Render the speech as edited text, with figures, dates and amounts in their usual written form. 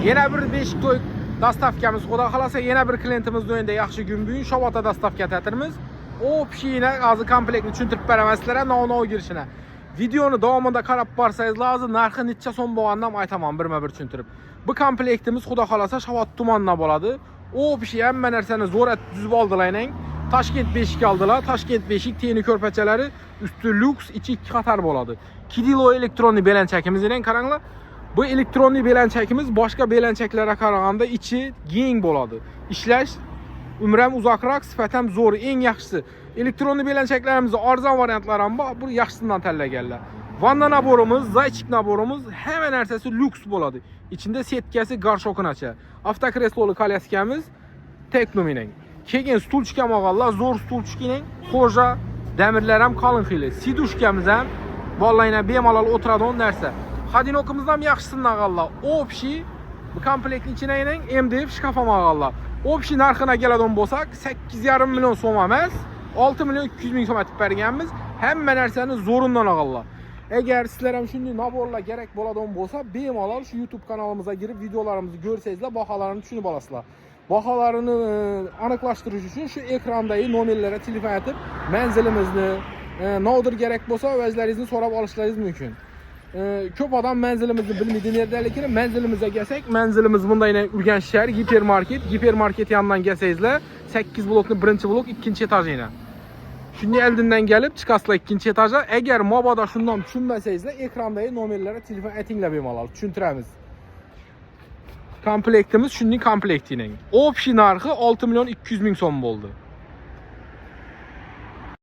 Yana bir Beshiktoy dastavkamiz xudo xolasa yana bir klientimizning o'yinida yaxshi gün bugun Shovotda dastavka tatirmiz. O pishina hozir komplektni tushuntirib beraman sizlarga nov girishini. Videoni davomida qarab borsangiz lazım narxi necha so'm bo'lganini ham aytaman birma-bir tushuntirib. Bu komplektimiz xudo xolasa Shovot tumanida bo'ladi. O pishi hamma narsani zo'rat tuzib oldilar. Toshkent beshik oldilar. Toshkent beshik teni ko'rpachalari usti lyuks, ichi 2 qator bo'ladi. 2 kilo elektronli belanchakimiz bilan qaranglar. Bu elektronli belanchakimiz boshqa belanchaklarga qaraganda ichi keng bo'ladi. Ishlash umram uzoqroq, sifat ham zo'r, eng yaxshisi. Elektronli belanchaklarimizda arzon variantlar ham bor, bu yaxshisidan tanlaganlar. Vanna naborimiz, zaychik naborimiz hamma narsasi lyuks bo'ladi. Ichida setkasi garshokinacha. Avtokresloli kolyaskamiz Teknomining. Keyin stulchka mog'allar, zo'r stulchkining xo'ja, damirlar ham qalin xili. Sidushkamiz ham bolalarga bemalol o'tiradigan narsa. Xadinokimizdan ham yaxshisidan qollar. Opshi bu komplektning ichining MDF shkafam olganlar. Opshi narxina keladigan bo'lsak 8,5 million so'm emas, 6 million 200 ming so'm aytib berganmiz. Hamma narsani zo'rindan olganlar. Agar sizlar ham shunday naborlar kerak bo'ladigan bo'lsa, bemalol shu YouTube kanalimizga kirib videolarimizni ko'rsangizlar, baholarni tushunib olasizlar. Baholarni aniqlashtirish uchun shu ekrandagi nomerlarga telefon etib, manzilimizni, nodir kerak bo'lsa, o'zlaringizni so'rab olishlaringiz mumkin. Ko'p odam manzilimizni bilmaydi nerdaligini. Manzilimizga kelsak, manzilimiz bunday Urganch shahar gipermarket yonidan kelsangizlar, 8 blokni 1-blok 2-etajina. Shunday oldindan kelib chiqasizlar 2-etajga. Agar mabodo shundan tushunmasangizlar, ekrandagi nomerlarga telefon etinglar bemalol, tushuntiramiz. Komplektimiz shunday komplektining. Opshi narxi 6 million 200 ming so'm bo'ldi.